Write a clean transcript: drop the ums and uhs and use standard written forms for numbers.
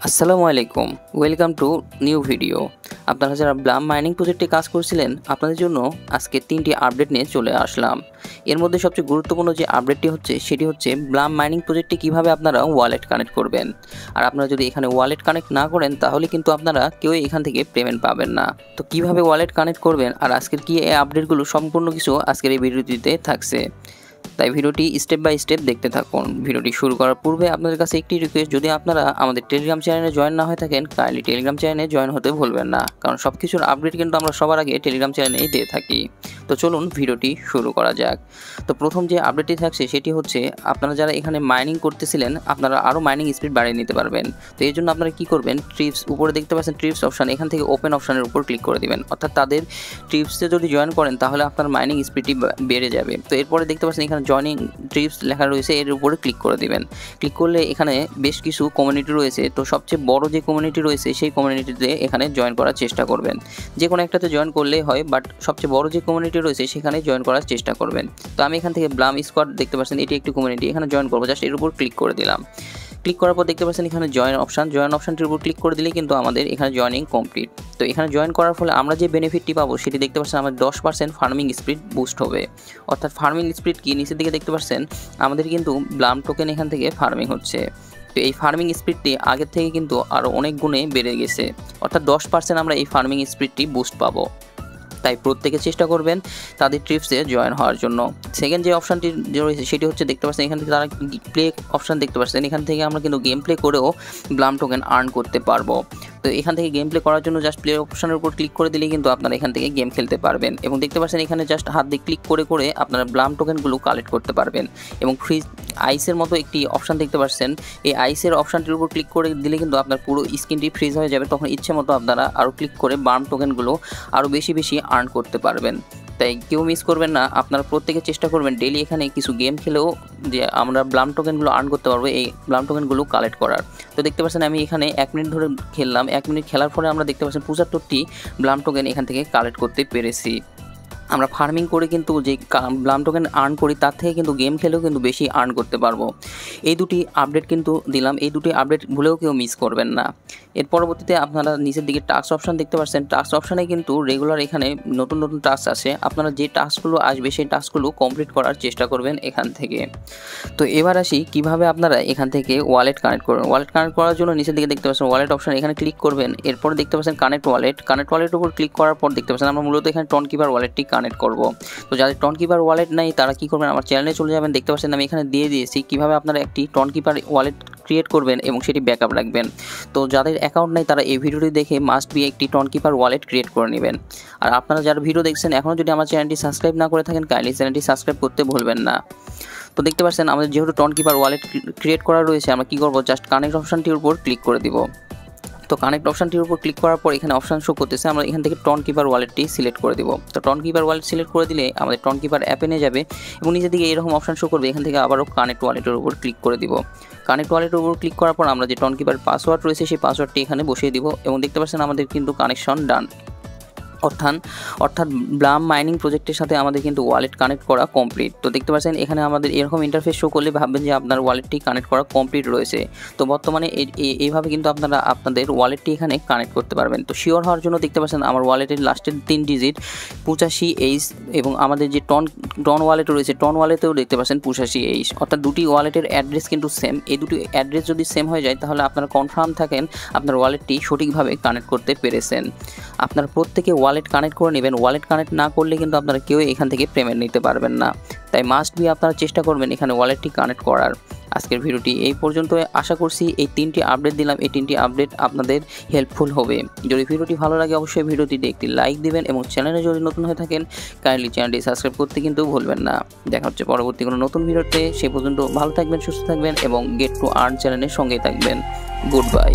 আসসালামু আলাইকুম, welcome to new video. আপনারা যারা ব্লাম মাইনিং প্রজেক্টে কাজ করছিলেন, আপনাদের জন্য আজকে 3টি আপডেট নিয়ে চলে আসলাম। এর মধ্যে সবচেয়ে গুরুত্বপূর্ণ যে আপডেটটি হচ্ছে সেটি হচ্ছে ব্লাম মাইনিং প্রজেক্টে কিভাবে আপনারা ওয়ালেট কানেক্ট করবেন। আর আপনারা যদি এখানে ওয়ালেট কানেক্ট না করেন তাহলে কিন্তু আপনারা কেউ এখান থেকে পেমেন্ট পাবেন না। তো কিভাবে ওয়ালেট কানেক্ট করবেন আর আজকের কি এই আপডেটগুলো সম্পূর্ণ কিছু আজকের এই ভিডিওটিতে থাকছে, তাই ভিডিওটি স্টেপ বাই স্টেপ দেখতে থাকুন। ভিডিওটি শুরু করার পূর্বে আপনাদের কাছে একটি রিকোয়েস্ট, যদি আপনারা আমাদের টেলিগ্রাম চ্যানেলে জয়েন না হয়ে থাকেন কাইন্ডলি টেলিগ্রাম চ্যানেলে জয়েন হতে ভুলবেন না, কারণ সব কিছুর আপডেট কিন্তু আমরা সবার আগে টেলিগ্রাম চ্যানেলেই দিয়ে থাকি। তো চলুন ভিডিওটি শুরু করা যাক। তো প্রথম যে আপডেটটি থাকছে সেটি হচ্ছে, আপনারা যারা এখানে মাইনিং করতেছিলেন আপনারা আরও মাইনিং স্পিড বাড়িয়ে নিতে পারবেন। তো এই জন্য আপনারা কী করবেন, ট্রিপস উপরে দেখতে পাচ্ছেন ট্রিপস অপশান, এখান থেকে ওপেন অপশানের উপর ক্লিক করে দেবেন। অর্থাৎ তাদের ট্রিপসে যদি জয়েন করেন তাহলে আপনার মাইনিং স্পিডটি বেড়ে যাবে। তো এরপরে দেখতে পাচ্ছেন এখানে জয়নিং ট্রিপস লেখা রয়েছে, এর উপরে ক্লিক করে দিবেন। ক্লিক করলে এখানে বেশ কিছু কমিউনিটি রয়েছে, তো সবচেয়ে বড় যে কমিউনিটি রয়েছে সেই কমিউনিটিতে এখানে জয়েন করার চেষ্টা করবেন। যে কোনো একটাতে জয়েন করলেই হয়, বাট সবচেয়ে বড় যে কমিউনিটি রয়েছে সেখানে জয়েন করার চেষ্টা করবেন। তো আমি এখান থেকে ব্লাম স্কোয়াড দেখতে পাচ্ছেন, এটি একটি কমিউনিটি, এখানে জয়েন করবো। জাস্ট এর উপর ক্লিক করে দিলাম। ক্লিক করার পর দেখতে পাচ্ছেন এখানে জয়েন অপশানটির উপর ক্লিক করে দিলে কিন্তু আমাদের এখানে জয়েনিং কমপ্লিট। তো এখানে জয়েন করার ফলে আমরা যে বেনিফিটটি পাবো সেটি দেখতে পাচ্ছেন, আমাদের 10% ফার্মিং স্পিড বুস্ট হবে। অর্থাৎ ফার্মিং স্পিড কি, নিচের দিকে দেখতে পাচ্ছেন আমাদের কিন্তু ব্লাম টোকেন এখান থেকে ফার্মিং হচ্ছে। তো এই ফার্মিং স্পিডটি আগের থেকে কিন্তু আরও অনেক গুণে বেড়ে গেছে। অর্থাৎ 10% আমরা এই ফার্মিং স্পিডটি বুস্ট পাবো। তাই প্রত্যেকে চেষ্টা করবেন তাদের ট্রিপসে জয়েন হওয়ার জন্য। সেকেন্ড যে অপশানটি যে রয়েছে সেটি হচ্ছে, দেখতে পাচ্ছেন এখান থেকে তারা প্লে অপশান দেখতে পাচ্ছেন, এখান থেকে আমরা কিন্তু গেম প্লে করেও ব্লাম টোকেন আর্ন করতে পারবো। তো এখান থেকে গেম প্লে করার জন্য জাস্ট প্লে অপশানের উপর ক্লিক করে দিলেই কিন্তু আপনারা এখান থেকে গেম খেলতে পারবেন। এবং দেখতে পাচ্ছেন এখানে জাস্ট হাত দিয়ে ক্লিক করে করে আপনারা ব্লাম টোকেনগুলো কালেক্ট করতে পারবেন। এবং ফ্রিজ আইসের মতো একটি অপশান দেখতে পাচ্ছেন, এই আইসের অপশানটির উপর ক্লিক করে দিলে কিন্তু আপনার পুরো স্ক্রিনটি ফ্রিজ হয়ে যাবে। তখন ইচ্ছে মতো আপনারা আরও ক্লিক করে ব্লাম টোকেনগুলো আরও বেশি বেশি আর্ন করতে পারবেন। তাই কেউ মিস করবেন না, আপনারা প্রত্যেকে চেষ্টা করবেন ডেইলি এখানে কিছু গেম খেলেও যে আমরা ব্লাম টোকেনগুলো আর্ন করতে পারবো, এই ব্লাম টোকেনগুলো কালেক্ট করার। তো দেখতে পাচ্ছেন আমি এখানে 1 মিনিট ধরে খেললাম। 1 মিনিট খেলার পরে আমরা দেখতে পাচ্ছেন 75টি ব্লাম টোকেন এখান থেকে কালেক্ট করতে পেরেছি। আমরা ফার্মিং করে কিন্তু যে ব্লাম টোকেন আর্ন করি তার থেকে কিন্তু গেম খেলেও কিন্তু বেশি আর্ন করতে পারবো। এই দুটি আপডেট কিন্তু দিলাম, এই দুটি আপডেট ভুলেও কেউ মিস করবেন না। এর পরবর্তীতে আপনারা নিচের দিকে টাস্ক অপশান দেখতে পাচ্ছেন, টাস্ক অপশানে কিন্তু রেগুলার এখানে নতুন নতুন টাস্ক আছে। আপনারা যে টাস্কগুলো আসবে সেই টাস্কগুলো কমপ্লিট করার চেষ্টা করবেন এখান থেকে। তো এবার আসি কিভাবে আপনারা এখান থেকে ওয়ালেট কানেক্ট করবেন। ওয়ালেট কানেক্ট করার জন্য নিচের দিকে দেখতে পাচ্ছেন ওয়ালেট অপশান, এখানে ক্লিক করবেন। এরপর দেখতে পাচ্ছেন কানেক্ট ওয়ালেটের উপর ক্লিক করার পর দেখতে পাচ্ছেন আমরা মূলত এখানে টন কিপার ওয়ালেটটি কানেক্ট করব। তো যাদের টন কিপার ওয়ালেট নাই তারা কি করবেন, আমার চ্যানেলে চলে যাবেন। দেখতে পাচ্ছেন আমি এখানে দিয়ে দিয়েছি কিভাবে আপনারা একটি টন কিপার ওয়ালেট ক্রিয়েট করবেন এবং সেটি ব্যাকআপ রাখবেন। তো যাদের অ্যাকাউন্ট নাই তারা এই ভিডিওটি দেখে মাস্ট বি একটি টন কিপার ওয়ালেট ক্রিয়েট করে নেবেন। আর আপনারা যারা ভিডিও দেখছেন এখনও যদি আমার চ্যানেলটি সাবস্ক্রাইব না করে থাকেন কাইন্ডলি চ্যানেলটি সাবস্ক্রাইব করতে ভুলবেন না। তো দেখতে পাচ্ছেন আমাদের যেহেতু টন কিপার ওয়ালেট ক্রিয়েট করা রয়েছে, আমরা কী করবো, জাস্ট কানেক্ট অপশানটির উপর ক্লিক করে দিব। তো কানেক্ট অপশানটির উপর ক্লিক করার পর এখানে অপশান শো করতেছে, আমরা এখান থেকে টন কিপার ওয়ালেটটি সিলেক্ট করে দিব। তো টন কিপার ওয়ালেট সিলেক্ট করে দিলে আমাদের টন কিপার অ্যাপে নিয়ে যাবে এবং নিচের দিকে এরকম অপশান শো করবে। এখান থেকে আবারও কানেক্ট ওয়ালেটের উপর ক্লিক করে দিব। কানেক্ট ওয়ালেটের উপর ক্লিক করার পর আমরা যে টন কিপার পাসওয়ার্ড রয়েছে সেই পাসওয়ার্ডটি এখানে বসিয়ে দিব এবং দেখতে পাচ্ছেন আমাদের কিন্তু কানেকশন ডান। অর্থাৎ ব্লাম মাইনিং প্রজেক্টের সাথে আমাদের কিন্তু ওয়ালেট কানেক্ট করা কমপ্লিট। তো দেখতে পাচ্ছেন এখানে আমাদের এরকম ইন্টারফেস শো করলে ভাববেন যে আপনার ওয়ালেটটি কানেক্ট করা কমপ্লিট রয়েছে। তো বর্তমানে এইভাবে কিন্তু আপনারা আপনাদের ওয়ালেটটি এখানে কানেক্ট করতে পারবেন। তো শিওর হওয়ার জন্য দেখতে পাচ্ছেন আমার ওয়ালেটের লাস্টের 3 ডিজিট 85H এবং আমাদের যে টন ওয়ালেট রয়েছে টন ওয়ালেটেও দেখতে পাচ্ছেন 85H। অর্থাৎ দুটি ওয়ালেটের অ্যাড্রেস কিন্তু সেম। এই দুটি অ্যাড্রেস যদি সেম হয়ে যায় তাহলে আপনারা কনফার্ম থাকেন আপনার ওয়ালেটটি সঠিকভাবে কানেক্ট করতে পেরেছেন। আপনারা প্রত্যেকে ওয়ালেট কানেক্ট করে নেবেন। ওয়ালেট কানেক্ট না করলে কিন্তু আপনারা কেউ এখান থেকে পেমেন্ট নিতে পারবেন না। তাই মাস্ট বি আপনারা চেষ্টা করবেন এখানে ওয়ালেটটি কানেক্ট করার। আজকের ভিডিওটি এই পর্যন্ত। আশা করছি এই 3টি আপডেট দিলাম, এই 3টি আপডেট আপনাদের হেল্পফুল হবে। যদি ভিডিওটি ভালো লাগে অবশ্যই ভিডিওটিতে একটি লাইক দিবেন এবং চ্যানেলে যদি নতুন হয়ে থাকেন কাইন্ডলি চ্যানেলটি সাবস্ক্রাইব করতে কিন্তু ভুলবেন না। দেখা হচ্ছে পরবর্তী কোনো নতুন ভিডিওতে। সে পর্যন্ত ভালো থাকবেন, সুস্থ থাকবেন এবং গেট টু আর্ন চ্যানেলের সঙ্গেই থাকবেন। Good bye.